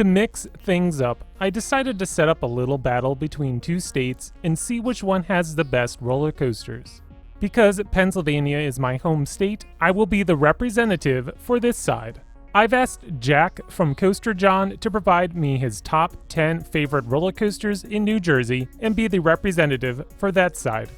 To mix things up, I decided to set up a little battle between two states and see which one has the best roller coasters. Because Pennsylvania is my home state, I will be the representative for this side. I've asked Jack from Coaster Jawn to provide me his top 10 favorite roller coasters in New Jersey and be the representative for that side.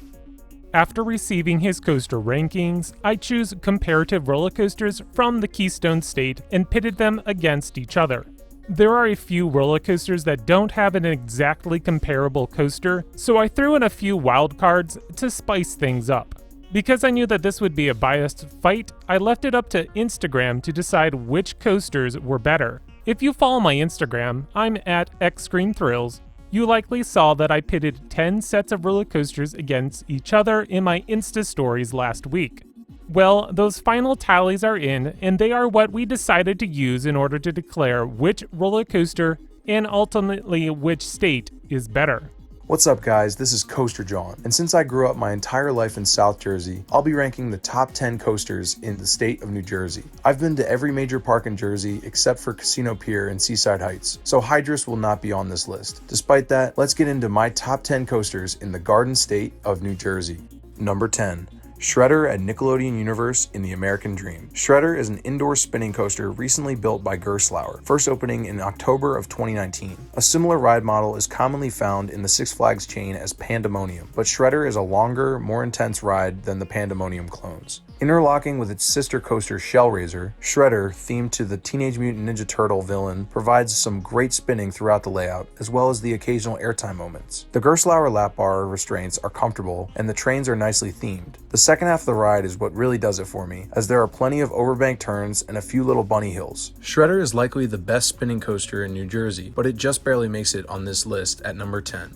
After receiving his coaster rankings, I choose comparative roller coasters from the Keystone State and pitted them against each other. There are a few roller coasters that don't have an exactly comparable coaster, so I threw in a few wildcards to spice things up. Because I knew that this would be a biased fight, I left it up to Instagram to decide which coasters were better. If you follow my Instagram, I'm at xscreenthrills. You likely saw that I pitted 10 sets of roller coasters against each other in my Insta stories last week. Well, those final tallies are in, and they are what we decided to use in order to declare which roller coaster and ultimately which state is better. What's up guys, this is Coaster Jawn, and since I grew up my entire life in South Jersey, I'll be ranking the top 10 coasters in the state of New Jersey. I've been to every major park in Jersey except for Casino Pier and Seaside Heights, so Hydra will not be on this list. Despite that, let's get into my top 10 coasters in the Garden State of New Jersey. Number 10. Shredder at Nickelodeon Universe in the American Dream. Shredder is an indoor spinning coaster recently built by Gerstlauer, first opening in October of 2019. A similar ride model is commonly found in the Six Flags chain as Pandemonium, but Shredder is a longer, more intense ride than the Pandemonium clones. Interlocking with its sister coaster Shellraiser, Shredder, themed to the Teenage Mutant Ninja Turtle villain, provides some great spinning throughout the layout, as well as the occasional airtime moments. The Gerstlauer lap bar restraints are comfortable, and the trains are nicely themed. The second half of the ride is what really does it for me, as there are plenty of overbank turns and a few little bunny hills. Shredder is likely the best spinning coaster in New Jersey, but it just barely makes it on this list at number 10.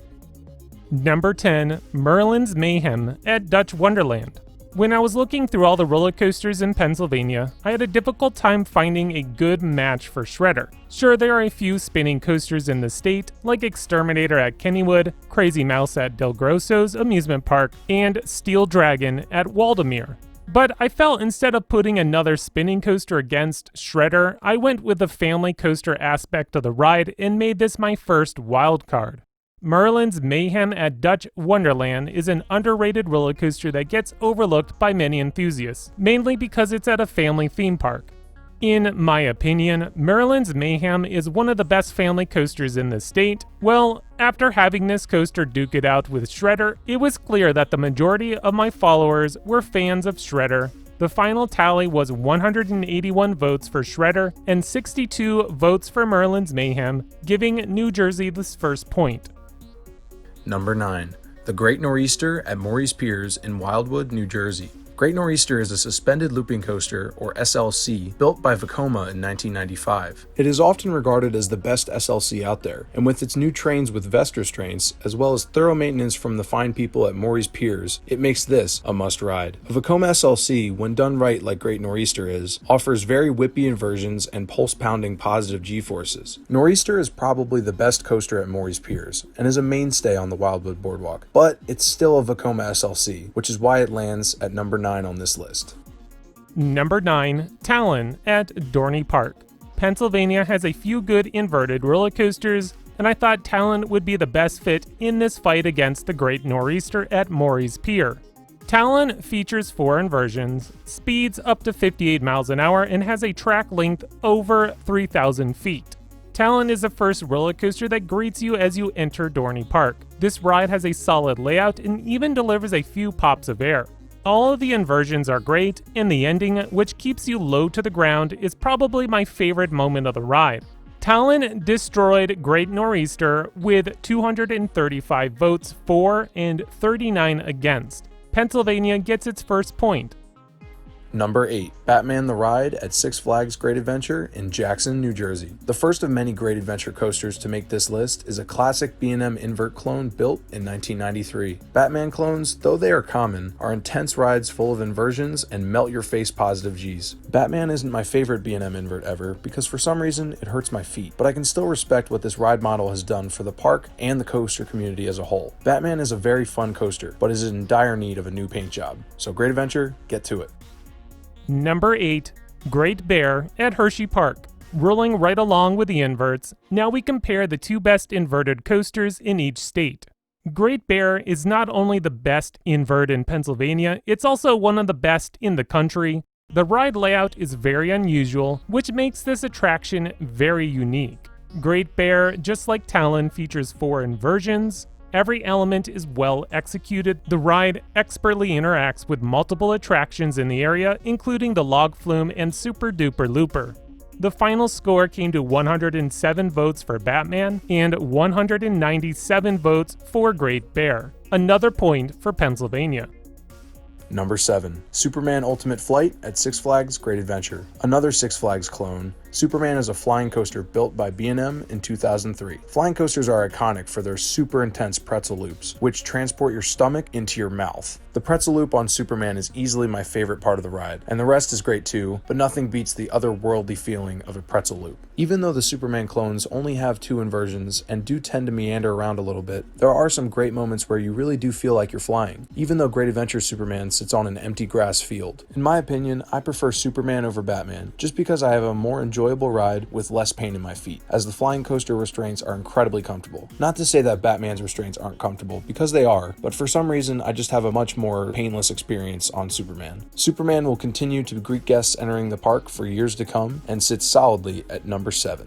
Number 10. Merlin's Mayhem at Dutch Wonderland. When I was looking through all the roller coasters in Pennsylvania, I had a difficult time finding a good match for Shredder. Sure, there are a few spinning coasters in the state, like Exterminator at Kennywood, Crazy Mouse at Del Grosso's amusement park, and Steel Dragon at Waldemere. But I felt instead of putting another spinning coaster against Shredder, I went with the family coaster aspect of the ride and made this my first wild card. Merlin's Mayhem at Dutch Wonderland is an underrated roller coaster that gets overlooked by many enthusiasts, mainly because it's at a family theme park. In my opinion, Merlin's Mayhem is one of the best family coasters in the state. Well, after having this coaster duke it out with Shredder, it was clear that the majority of my followers were fans of Shredder. The final tally was 181 votes for Shredder and 62 votes for Merlin's Mayhem, giving New Jersey this first point. Number 9. The Great Nor'easter at Morey's Piers in Wildwood, New Jersey. Great Nor'easter is a suspended looping coaster, or SLC, built by Vekoma in 1995. It is often regarded as the best SLC out there, and with its new trains with vest restraints, as well as thorough maintenance from the fine people at Morey's Piers, it makes this a must-ride. A Vekoma SLC, when done right like Great Nor'easter is, offers very whippy inversions and pulse-pounding positive G-forces. Nor'easter is probably the best coaster at Morey's Piers, and is a mainstay on the Wildwood Boardwalk, but it's still a Vekoma SLC, which is why it lands at number 9 on this list. Number 9. Talon at Dorney Park. Pennsylvania has a few good inverted roller coasters, and I thought Talon would be the best fit in this fight against the Great Nor'easter at Morey's Pier. Talon features 4 inversions, speeds up to 58 miles an hour, and has a track length over 3,000 feet. Talon is the first roller coaster that greets you as you enter Dorney Park. This ride has a solid layout and even delivers a few pops of air. All of the inversions are great, and the ending, which keeps you low to the ground, is probably my favorite moment of the ride. Talon destroyed Great Nor'easter with 235 votes for and 39 against. Pennsylvania gets its first point. Number 8. Batman the Ride at Six Flags Great Adventure in Jackson, New Jersey. The first of many Great Adventure coasters to make this list is a classic B&M invert clone built in 1993. Batman clones, though they are common, are intense rides full of inversions and melt-your-face positive Gs. Batman isn't my favorite B&M invert ever because for some reason it hurts my feet, but I can still respect what this ride model has done for the park and the coaster community as a whole. Batman is a very fun coaster, but is in dire need of a new paint job, so Great Adventure, get to it. Number 8. Great Bear at Hershey Park. Rolling right along with the inverts, now we compare the two best inverted coasters in each state. Great Bear is not only the best invert in Pennsylvania, it's also one of the best in the country. The ride layout is very unusual, which makes this attraction very unique. Great Bear, just like Talon, features 4 inversions. Every element is well executed. The ride expertly interacts with multiple attractions in the area, including the log flume and Super Duper Looper. The final score came to 107 votes for Batman and 197 votes for Great Bear. Another point for Pennsylvania. Number 7. Superman Ultimate Flight at Six Flags Great Adventure. Another Six Flags clone, Superman is a flying coaster built by B&M in 2003. Flying coasters are iconic for their super intense pretzel loops, which transport your stomach into your mouth. The pretzel loop on Superman is easily my favorite part of the ride, and the rest is great too, but nothing beats the otherworldly feeling of a pretzel loop. Even though the Superman clones only have 2 inversions and do tend to meander around a little bit, there are some great moments where you really do feel like you're flying, even though Great Adventure Superman sits on an empty grass field. In my opinion, I prefer Superman over Batman, just because I have a more enjoyable ride with less pain in my feet, as the flying coaster restraints are incredibly comfortable. Not to say that Batman's restraints aren't comfortable, because they are, but for some reason I just have a much more painless experience on Superman. Superman will continue to greet guests entering the park for years to come, and sits solidly at number 7.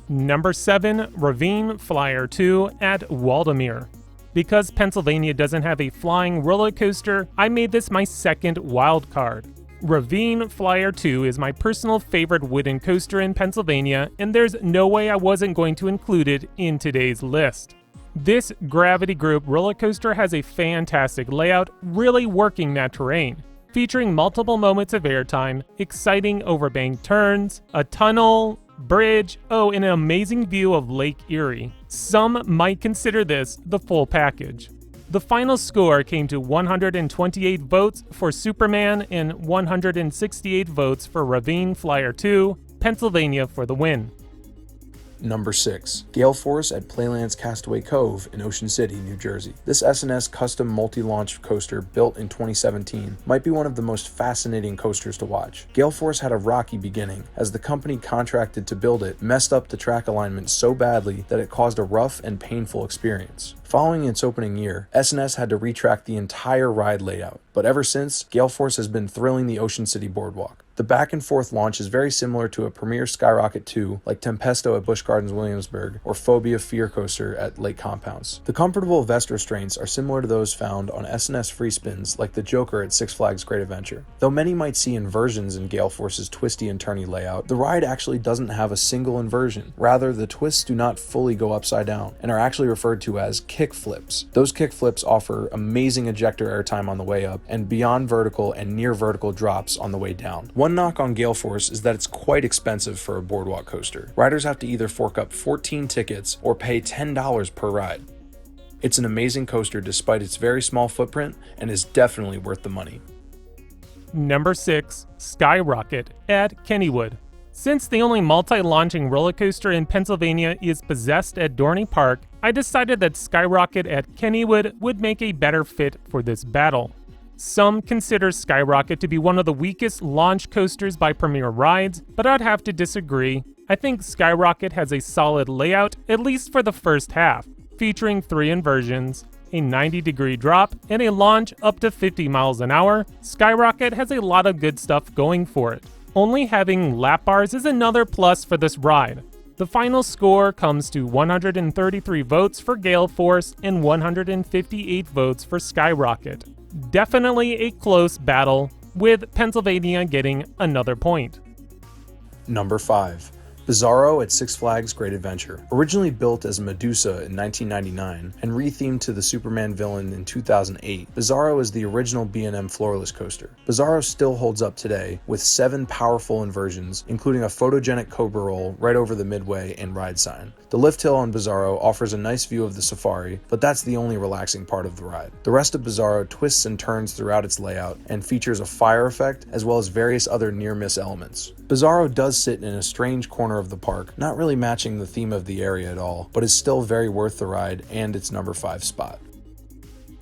Number 7, Ravine Flyer II at Waldameer. Because Pennsylvania doesn't have a flying roller coaster, I made this my second wild card. Ravine Flyer II is my personal favorite wooden coaster in Pennsylvania, and there's no way I wasn't going to include it in today's list. This Gravity Group roller coaster has a fantastic layout, really working that terrain, featuring multiple moments of airtime, exciting overbanked turns, a tunnel, bridge, and an amazing view of Lake Erie. Some might consider this the full package. The final score came to 128 votes for Superman and 168 votes for Ravine Flyer II, Pennsylvania for the win. Number 6. Gale Force at Playland's Castaway Cove in Ocean City, New Jersey. This S&S custom multi-launch coaster built in 2017 might be one of the most fascinating coasters to watch. Gale Force had a rocky beginning, as the company contracted to build it messed up the track alignment so badly that it caused a rough and painful experience. Following its opening year, S&S had to retrack the entire ride layout, but ever since, Gale Force has been thrilling the Ocean City boardwalk. The back and forth launch is very similar to a premier Skyrocket 2 like Tempesto at Busch Gardens Williamsburg or Phobia Fear Coaster at Lake Compounce. The comfortable vest restraints are similar to those found on S&S free spins like the Joker at Six Flags Great Adventure. Though many might see inversions in Gale Force's twisty and turny layout, the ride actually doesn't have a single inversion. Rather, the twists do not fully go upside down and are actually referred to as kick flips. Those kick flips offer amazing ejector airtime on the way up and beyond vertical and near vertical drops on the way down. One knock on Gale Force is that it's quite expensive for a boardwalk coaster. Riders have to either fork up 14 tickets or pay $10 per ride. It's an amazing coaster despite its very small footprint and is definitely worth the money. Number 6, Skyrocket at Kennywood. Since the only multi-launching roller coaster in Pennsylvania is possessed at Dorney Park, I decided that Skyrocket at Kennywood would make a better fit for this battle. Some consider Skyrocket to be one of the weakest launch coasters by Premier Rides, but I'd have to disagree. I think Skyrocket has a solid layout, at least for the first half, featuring 3 inversions, a 90-degree drop, and a launch up to 50 miles an hour. Skyrocket has a lot of good stuff going for it. Only having lap bars is another plus for this ride. The final score comes to 133 votes for Gale Force and 158 votes for Skyrocket. Definitely a close battle, with Pennsylvania getting another point. Number 5. Bizarro at Six Flags Great Adventure. Originally built as a Medusa in 1999 and rethemed to the Superman villain in 2008, Bizarro is the original B&M floorless coaster. Bizarro still holds up today with 7 powerful inversions, including a photogenic cobra roll right over the midway and ride sign. The lift hill on Bizarro offers a nice view of the safari, but that's the only relaxing part of the ride. The rest of Bizarro twists and turns throughout its layout and features a fire effect as well as various other near-miss elements. Bizarro does sit in a strange corner of the park, not really matching the theme of the area at all, but is still very worth the ride and its number 5 spot.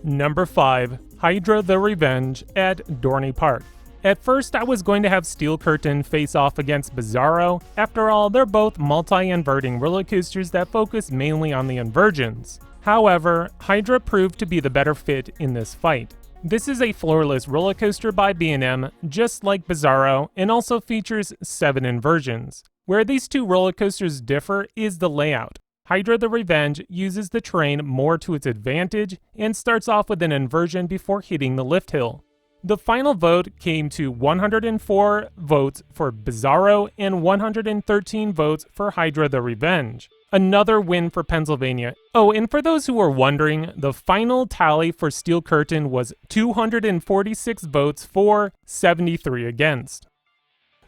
Number 5, Hydra the Revenge at Dorney Park. At first, I was going to have Steel Curtain face off against Bizarro. After all, they're both multi-inverting roller coasters that focus mainly on the inversions. However, Hydra proved to be the better fit in this fight. This is a floorless roller coaster by B&M, just like Bizarro, and also features 7 inversions. Where these two roller coasters differ is the layout. Hydra the Revenge uses the terrain more to its advantage and starts off with an inversion before hitting the lift hill. The final vote came to 104 votes for Bizarro and 113 votes for Hydra the Revenge. Another win for Pennsylvania. Oh, and for those who are wondering, the final tally for Steel Curtain was 246 votes for, 73 against.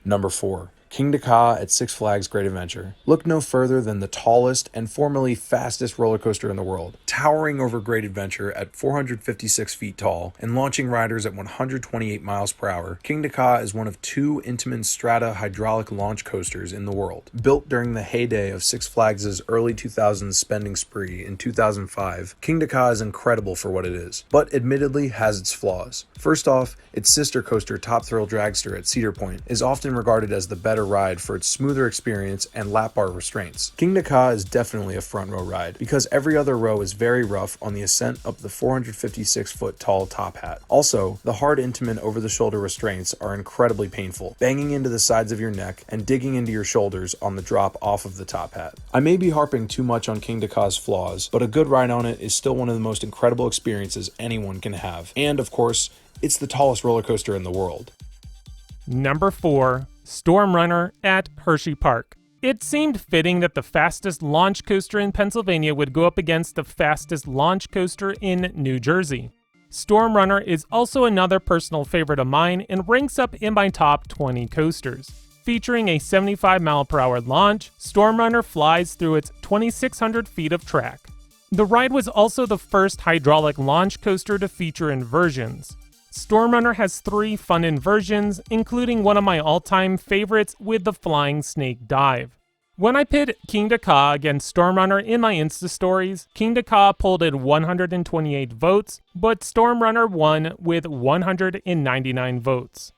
Number 4. King Dakar at Six Flags Great Adventure. Look no further than the tallest and formerly fastest roller coaster in the world. Towering over Great Adventure at 456 feet tall and launching riders at 128 miles per hour, King Dakar is one of 2 Intamin Strata hydraulic launch coasters in the world. Built during the heyday of Six Flags' early 2000s spending spree in 2005, King Dakar is incredible for what it is, but admittedly has its flaws. First off, its sister coaster Top Thrill Dragster at Cedar Point is often regarded as the better ride for its smoother experience and lap bar restraints. King Dakar is definitely a front row ride because every other row is very rough on the ascent up the 456-foot tall top hat. Also, the hard Intamin over-the-shoulder restraints are incredibly painful, banging into the sides of your neck and digging into your shoulders on the drop off of the top hat. I may be harping too much on King Dakar's flaws, but a good ride on it is still one of the most incredible experiences anyone can have. And of course, it's the tallest roller coaster in the world. Number 4. Storm Runner at Hershey Park. It seemed fitting that the fastest launch coaster in Pennsylvania would go up against the fastest launch coaster in New Jersey. Storm Runner is also another personal favorite of mine and ranks up in my top 20 coasters. Featuring a 75-mile-per-hour launch, Storm Runner flies through its 2,600 feet of track. The ride was also the first hydraulic launch coaster to feature inversions. Storm Runner has 3 fun inversions, including one of my all-time favorites with the Flying Snake Dive. When I pit King Dakar against Storm Runner in my Insta stories, King Dakar pulled in 128 votes, but Storm Runner won with 199 votes.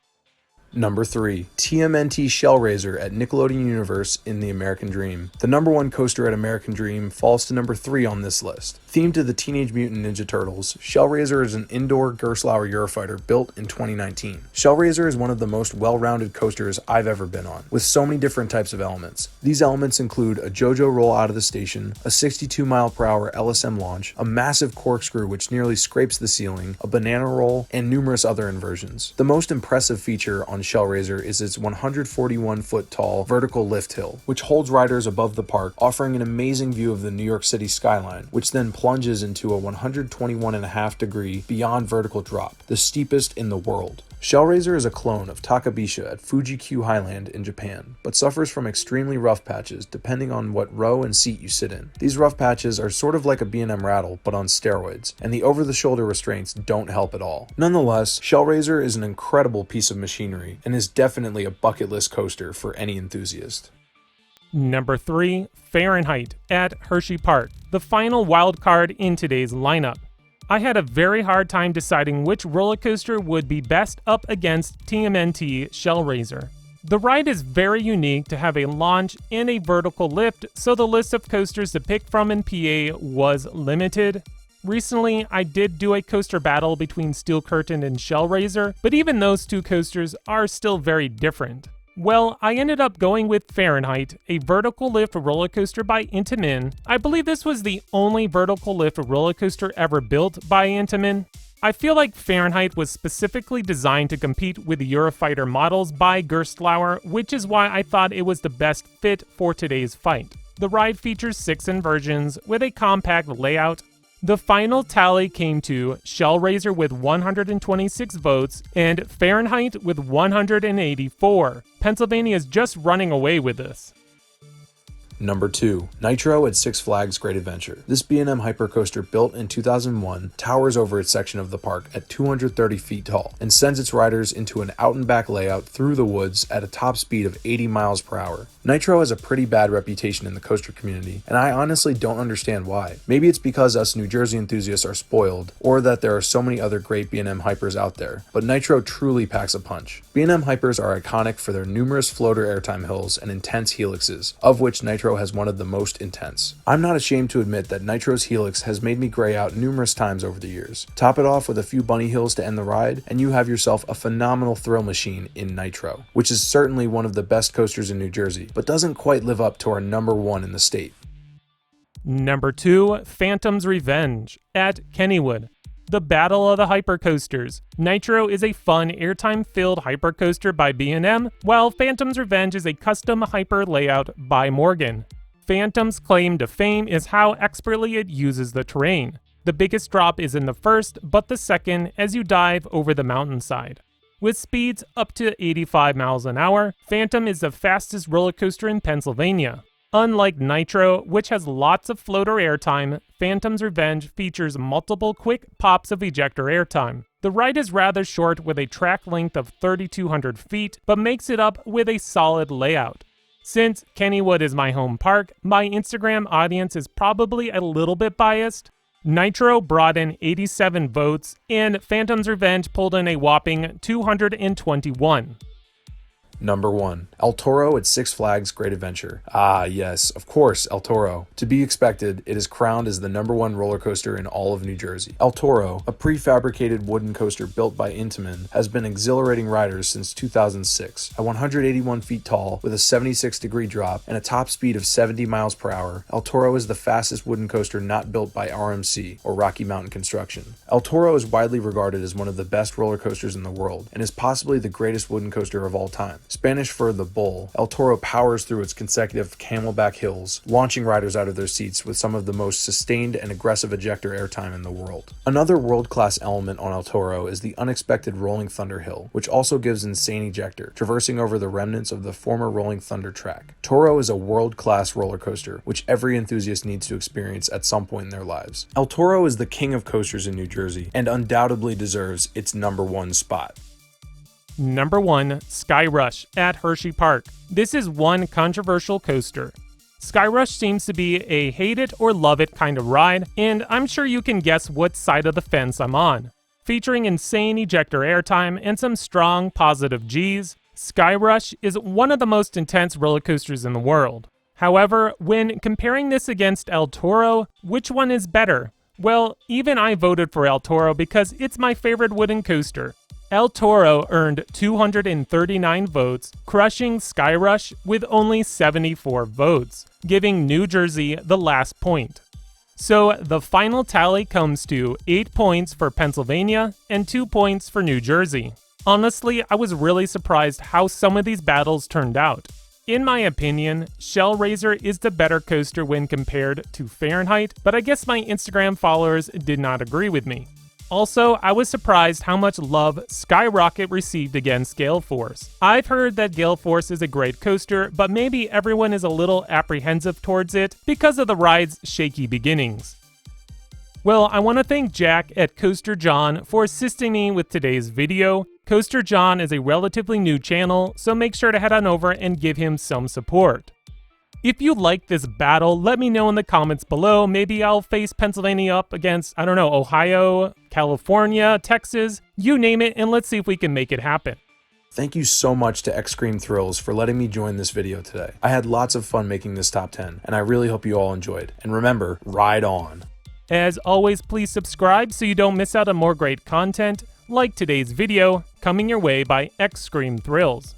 Number 3. TMNT Shellraiser at Nickelodeon Universe in the American Dream. The number 1 coaster at American Dream falls to number 3 on this list. Themed to the Teenage Mutant Ninja Turtles, Shellraiser is an indoor Gerstlauer Eurofighter built in 2019. Shellraiser is one of the most well-rounded coasters I've ever been on, with so many different types of elements. These elements include a JoJo roll out of the station, a 62-mile-per-hour LSM launch, a massive corkscrew which nearly scrapes the ceiling, a banana roll, and numerous other inversions. The most impressive feature on Shellraiser is its 141-foot tall vertical lift hill, which holds riders above the park, offering an amazing view of the New York City skyline, which then plunges into a 121.5-degree beyond vertical drop, the steepest in the world. Shellraiser is a clone of Takabisha at Fuji-Q Highland in Japan, but suffers from extremely rough patches depending on what row and seat you sit in. These rough patches are sort of like a B&M Rattle, but on steroids, and the over-the-shoulder restraints don't help at all. Nonetheless, Shellraiser is an incredible piece of machinery, and is definitely a bucket list coaster for any enthusiast. Number 3. Fahrenheit at Hershey Park, the final wild card in today's lineup. I had a very hard time deciding which roller coaster would be best up against TMNT Shellraiser. The ride is very unique to have a launch and a vertical lift, so the list of coasters to pick from in PA was limited. Recently, I did do a coaster battle between Steel Curtain and Shellraiser, but even those two coasters are still very different. Well, I ended up going with Fahrenheit, a vertical lift roller coaster by Intamin. I believe this was the only vertical lift roller coaster ever built by Intamin. I feel like Fahrenheit was specifically designed to compete with the Eurofighter models by Gerstlauer, which is why I thought it was the best fit for today's fight. The ride features 6 inversions with a compact layout. The final tally came to Shellraiser with 126 votes and Fahrenheit with 184. Pennsylvania is just running away with this. Number 2. Nitro at Six Flags Great Adventure. This B&M hypercoaster, built in 2001, towers over its section of the park at 230 feet tall and sends its riders into an out-and-back layout through the woods at a top speed of 80 miles per hour. Nitro has a pretty bad reputation in the coaster community, and I honestly don't understand why. Maybe it's because us New Jersey enthusiasts are spoiled, or that there are so many other great B&M hypers out there, but Nitro truly packs a punch. B&M hypers are iconic for their numerous floater airtime hills and intense helixes, of which Nitro has one of the most intense. I'm not ashamed to admit that Nitro's helix has made me gray out numerous times over the years. Top it off with a few bunny hills to end the ride, and you have yourself a phenomenal thrill machine in Nitro, which is certainly one of the best coasters in New Jersey, but doesn't quite live up to our number 1 in the state. Number 2, Phantom's Revenge at Kennywood. The Battle of the Hypercoasters. Nitro is a fun, airtime-filled hypercoaster by B&M, while Phantom's Revenge is a custom hyper layout by Morgan. Phantom's claim to fame is how expertly it uses the terrain. The biggest drop is in the first, but the second as you dive over the mountainside. With speeds up to 85 miles an hour, Phantom is the fastest roller coaster in Pennsylvania. Unlike Nitro, which has lots of floater airtime, Phantom's Revenge features multiple quick pops of ejector airtime. The ride is rather short with a track length of 3,200 feet, but makes it up with a solid layout. Since Kennywood is my home park, my Instagram audience is probably a little bit biased. Nitro brought in 87 votes, and Phantom's Revenge pulled in a whopping 221. Number 1. El Toro at Six Flags Great Adventure. Ah, yes, of course, El Toro. To be expected, it is crowned as the number 1 roller coaster in all of New Jersey. El Toro, a prefabricated wooden coaster built by Intamin, has been exhilarating riders since 2006. At 181 feet tall, with a 76-degree drop and a top speed of 70 miles per hour, El Toro is the fastest wooden coaster not built by RMC, or Rocky Mountain Construction. El Toro is widely regarded as one of the best roller coasters in the world, and is possibly the greatest wooden coaster of all time. Spanish for the bull, El Toro powers through its consecutive camelback hills, launching riders out of their seats with some of the most sustained and aggressive ejector airtime in the world. Another world-class element on El Toro is the unexpected Rolling Thunder Hill, which also gives insane ejector, traversing over the remnants of the former Rolling Thunder track. Toro is a world-class roller coaster, which every enthusiast needs to experience at some point in their lives. El Toro is the king of coasters in New Jersey, and undoubtedly deserves its number 1 spot. Number 1, Skyrush at Hershey Park. This is one controversial coaster. Skyrush seems to be a hate it or love it kind of ride, and I'm sure you can guess what side of the fence I'm on. Featuring insane ejector airtime and some strong positive G's, Skyrush is one of the most intense roller coasters in the world. However, when comparing this against El Toro, which one is better? Well, even I voted for El Toro because it's my favorite wooden coaster. El Toro earned 239 votes, crushing Skyrush with only 74 votes, giving New Jersey the last point. So the final tally comes to 8 points for Pennsylvania and 2 points for New Jersey. Honestly, I was really surprised how some of these battles turned out. In my opinion, Shellraiser is the better coaster when compared to Fahrenheit, but I guess my Instagram followers did not agree with me. Also, I was surprised how much love Skyrocket received against Gale Force. I've heard that Gale Force is a great coaster, but maybe everyone is a little apprehensive towards it because of the ride's shaky beginnings. Well, I want to thank Jack at Coaster Jawn for assisting me with today's video. Coaster Jawn is a relatively new channel, so make sure to head on over and give him some support. If you like this battle, let me know in the comments below. Maybe I'll face Pennsylvania up against, I don't know, Ohio, California, Texas, you name it, and let's see if we can make it happen. Thank you so much to X-Scream Thrills for letting me join this video today. I had lots of fun making this top 10, and I really hope you all enjoyed. And remember, ride on! As always, please subscribe so you don't miss out on more great content, like today's video, coming your way by X-Scream Thrills.